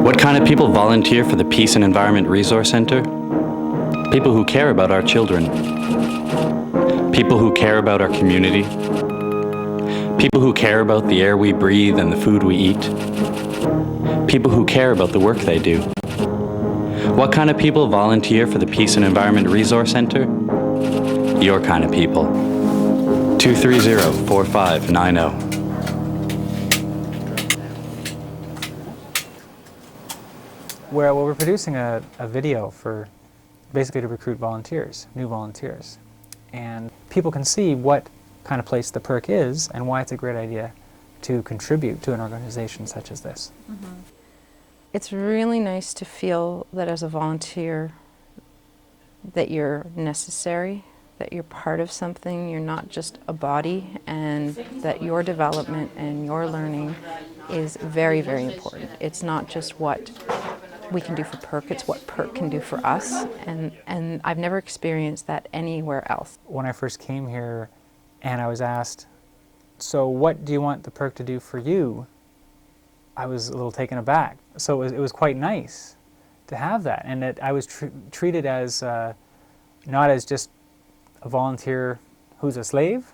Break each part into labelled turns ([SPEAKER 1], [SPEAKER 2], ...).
[SPEAKER 1] What kind of people volunteer for the Peace and Environment Resource Center? People who care about our children. People who care about our community. People who care about the air we breathe and the food we eat. People who care about the work they do. What kind of people volunteer for the Peace and Environment Resource Center? Your kind of people. 230-4590.
[SPEAKER 2] Well, we're producing a video for basically to recruit volunteers, new volunteers. And people can see what kind of place the PERC is and why it's a great idea to contribute to an organization such as this.
[SPEAKER 3] Mm-hmm. It's really nice to feel that as a volunteer that you're necessary, that you're part of something, you're not just a body, and that your development and your learning is very, very important. It's not just what we can do for PERC, it's what PERC can do for us, and I've never experienced that anywhere else.
[SPEAKER 2] When I first came here and I was asked, so what do you want the PERC to do for you? I was a little taken aback. So it was quite nice to have that, and that I was treated as not as just a volunteer who's a slave,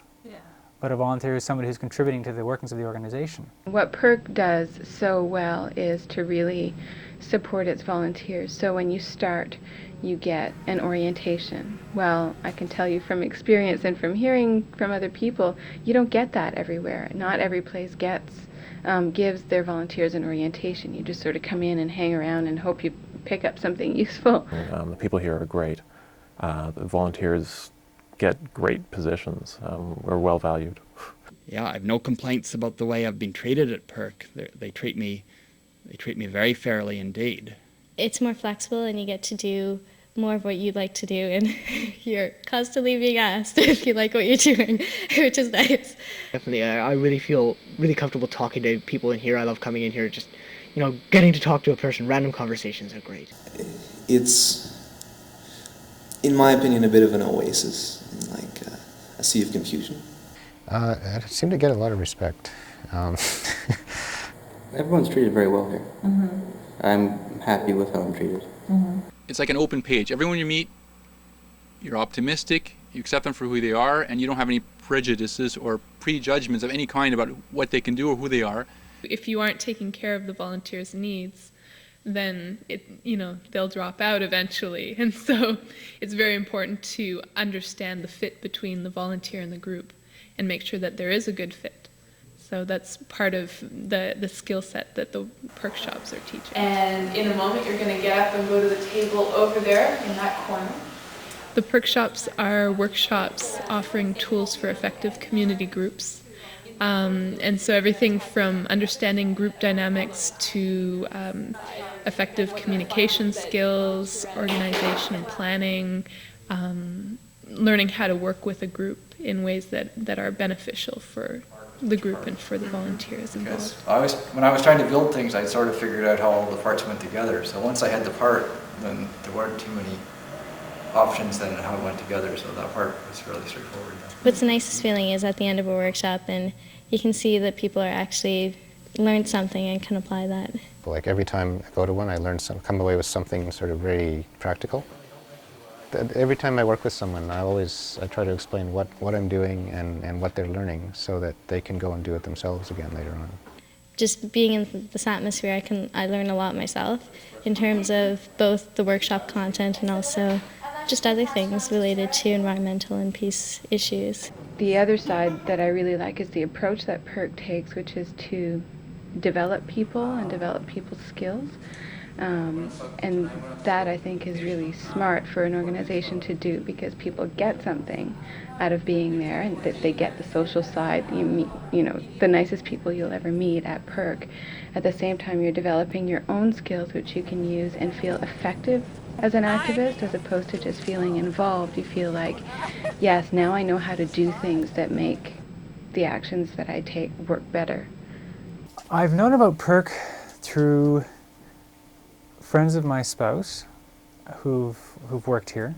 [SPEAKER 2] but a volunteer who's somebody who's contributing to the workings of the organization.
[SPEAKER 4] What PERC does so well is to really support its volunteers. So when you start, you get an orientation. Well, I can tell you from experience and from hearing from other people, you don't get that everywhere. Not every place gives their volunteers an orientation. You just sort of come in and hang around and hope you pick up something useful.
[SPEAKER 5] The people here are great. The volunteers get great positions. We're well valued.
[SPEAKER 6] Yeah, I have no complaints about the way I've been treated at PERC. They treat me very fairly indeed.
[SPEAKER 7] It's more flexible and you get to do more of what you'd like to do, and you're constantly being asked if you like what you're doing, which is nice.
[SPEAKER 8] Definitely, I really feel really comfortable talking to people in here. I love coming in here, just, you know, getting to talk to a person. Random conversations are great.
[SPEAKER 9] It's, in my opinion, a bit of an oasis, like a sea of confusion.
[SPEAKER 10] I seem to get a lot of respect.
[SPEAKER 11] Everyone's treated very well here.
[SPEAKER 12] Mm-hmm.
[SPEAKER 11] I'm happy with how I'm treated.
[SPEAKER 12] Mm-hmm.
[SPEAKER 13] It's like an open page. Everyone you meet, you're optimistic, you accept them for who they are, and you don't have any prejudices or prejudgments of any kind about what they can do or who they are.
[SPEAKER 14] If you aren't taking care of the volunteers' needs, then they'll drop out eventually. And so it's very important to understand the fit between the volunteer and the group and make sure that there is a good fit. So that's part of the skill set that the PERC shops are teaching.
[SPEAKER 12] And in a moment you're going to get up and go to the table over there in that corner.
[SPEAKER 14] The PERC shops are workshops offering tools for effective community groups. And so everything from understanding group dynamics to effective communication skills, organization and planning, learning how to work with a group in ways that are beneficial for the group and for the volunteers involved.
[SPEAKER 15] When I was trying to build things, I sort of figured out how all the parts went together. So once I had the part, then there weren't too many options then in how it went together. So that part was fairly straightforward.
[SPEAKER 7] What's the nicest feeling is at the end of a workshop and you can see that people are actually learned something and can apply that.
[SPEAKER 10] Like every time I go to one, I come away with something sort of very practical. Every time I work with someone, I try to explain what I'm doing and what they're learning so that they can go and do it themselves again later on.
[SPEAKER 7] Just being in this atmosphere, I learn a lot myself in terms of both the workshop content and also just other things related to environmental and peace issues.
[SPEAKER 4] The other side that I really like is the approach that PERC takes, which is to develop people and develop people's skills. And that, I think, is really smart for an organization to do because people get something out of being there, and that they get the social side. You meet, the nicest people you'll ever meet at PERC. At the same time, you're developing your own skills, which you can use and feel effective as an activist, as opposed to just feeling involved. You feel like, yes, now I know how to do things that make the actions that I take work better.
[SPEAKER 2] I've known about PERC through friends of my spouse who've worked here,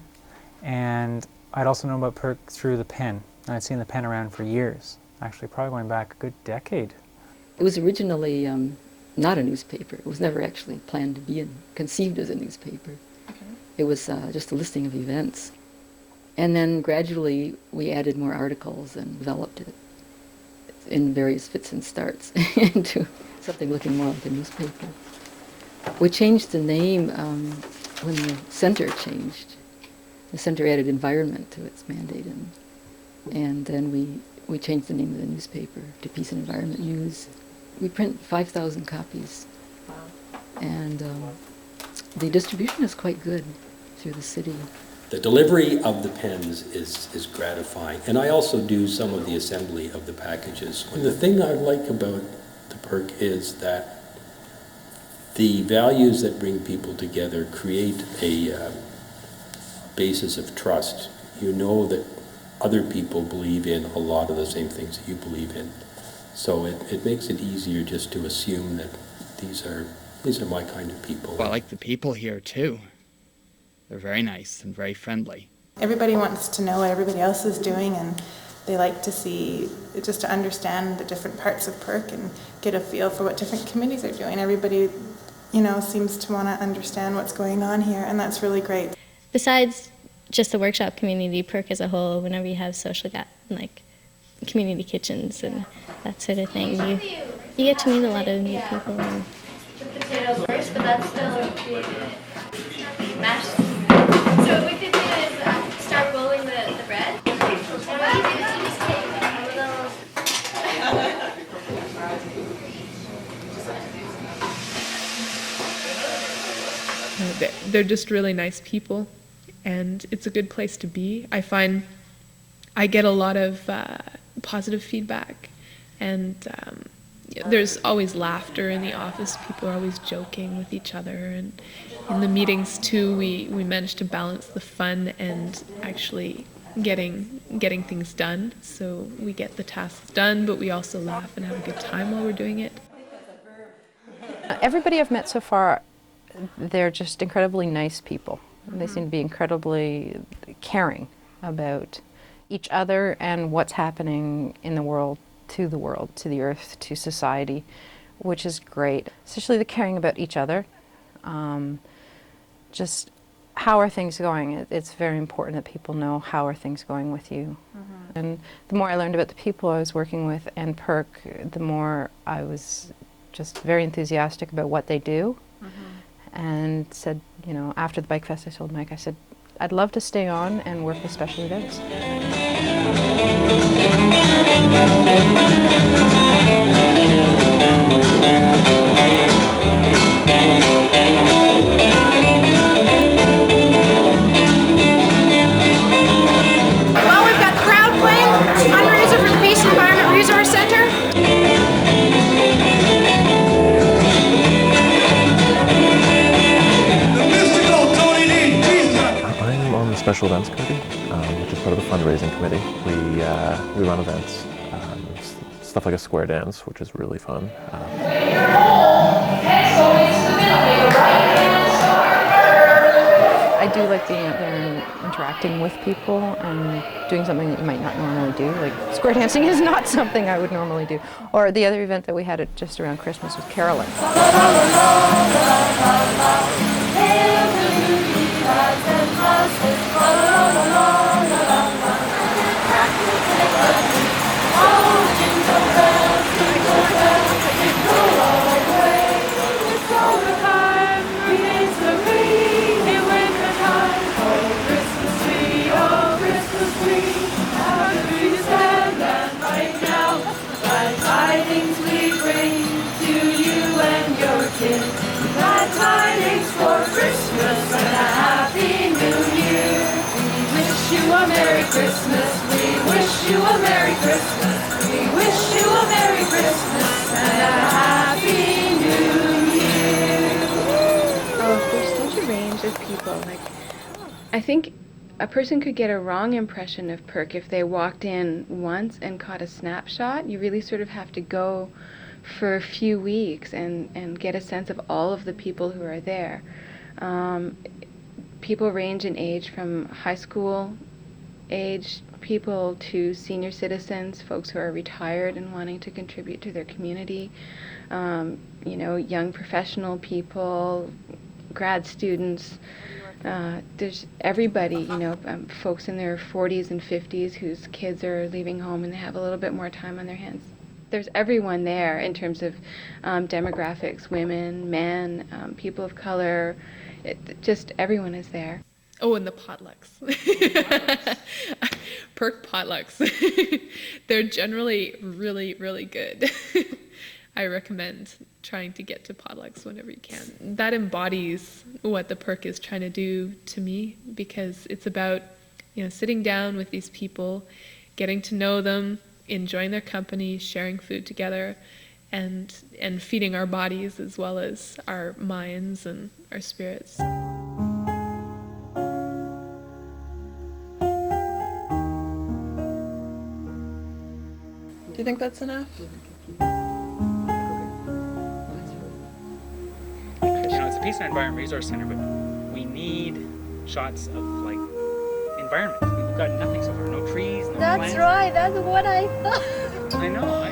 [SPEAKER 2] and I'd also known about PERC through the pen. And I'd seen the pen around for years, actually probably going back a good decade.
[SPEAKER 12] It was originally
[SPEAKER 16] not a newspaper. It was never actually planned to be conceived as a newspaper. Okay. It was just a listing of events. And then gradually we added more articles and developed it in various fits and starts into something looking more like a newspaper. We changed the name when the center changed. The center added environment to its mandate, and then we changed the name of the newspaper to Peace and Environment News. We print 5,000 copies. Wow. And the distribution is quite good through the city.
[SPEAKER 17] The delivery of the pens is gratifying, and I also do some of the assembly of the packages. And the thing I like about the PERC is that the values that bring people together create a basis of trust. You know that other people believe in a lot of the same things that you believe in. So it makes it easier just to assume that these are my kind of people.
[SPEAKER 6] Well, I like the people here too. They're very nice and very friendly.
[SPEAKER 18] Everybody wants to know what everybody else is doing, and they like to see, just to understand the different parts of PERC and get a feel for what different committees are doing. Everybody, seems to want to understand what's going on here, and that's really great.
[SPEAKER 7] Besides just the workshop community, PERC as a whole, whenever you have social, like community kitchens and that sort of thing, you get to meet a lot of new people. And
[SPEAKER 19] the potatoes first, but that's still mashed. So what we could do is start rolling the bread. And what you do is you just take a little...
[SPEAKER 14] They're just really nice people, and it's a good place to be. I find I get a lot of positive feedback, and there's always laughter in the office. People are always joking with each other, and in the meetings too, we manage to balance the fun and actually getting things done. So we get the tasks done, but we also laugh and have a good time while we're doing it.
[SPEAKER 3] Everybody I've met so far, they're just incredibly nice people. They seem to be incredibly caring about each other and what's happening in the world, to the earth, to society, which is great. Especially the caring about each other. Just how are things going? It's very important that people know how are things going with you. And the more I learned about the people I was working with and PERC, the more I was just very enthusiastic about what they do. And said, after the Bike Fest, I told Mike, I said, I'd love to stay on and work with special events.
[SPEAKER 20] Well, we've got crowd playing, fundraiser for the Peace and Environment Resource Center.
[SPEAKER 5] I'm on the Special Events Committee, which is part of the fundraising committee. We run events, stuff like a square dance, which is really fun.
[SPEAKER 3] I do like being out there and interacting with people and doing something that you might not normally do. Like square dancing is not something I would normally do. Or the other event that we had just around Christmas was caroling.
[SPEAKER 20] Glad tidings for Christmas and a Happy New Year. We wish you a Merry Christmas. We wish you a Merry Christmas. We wish you a Merry Christmas and a Happy New Year.
[SPEAKER 4] Oh, there's such a range of people. I think a person could get a wrong impression of PERC if they walked in once and caught a snapshot. You really sort of have to go for a few weeks and get a sense of all of the people who are there. People range in age from high school age people to senior citizens, folks who are retired and wanting to contribute to their community, you know, young professional people, grad students. There's everybody, you know, folks in their 40s and 50s whose kids are leaving home and they have a little bit more time on their hands. There's everyone there in terms of demographics, women, men, people of color, just everyone is there.
[SPEAKER 14] Oh, and the potlucks. PERC potlucks. They're generally really, really good. I recommend trying to get to potlucks whenever you can. That embodies what the PERC is trying to do to me, because it's about, you know, sitting down with these people, getting to know them, enjoying their company, sharing food together, and feeding our bodies as well as our minds and our spirits.
[SPEAKER 12] Do you think that's enough?
[SPEAKER 2] You know, it's a Peace and Environment Resource Center, but we need shots of, like, environment. We've got nothing so far. No trees, no plants.
[SPEAKER 19] That's right, that's what I thought.
[SPEAKER 2] I know.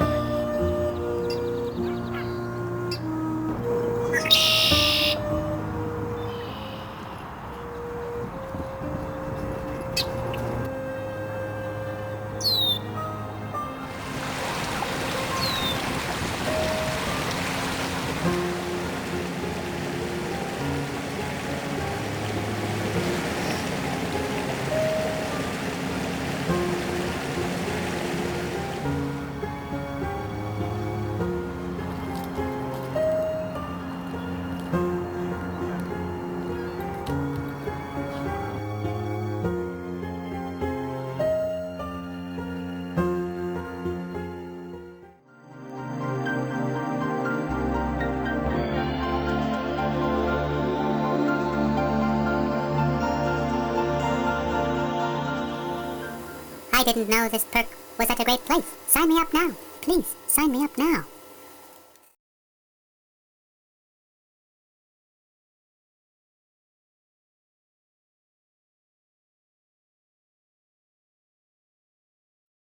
[SPEAKER 21] I didn't know this PERC was such a great place. Sign me up now. Please, sign me up now.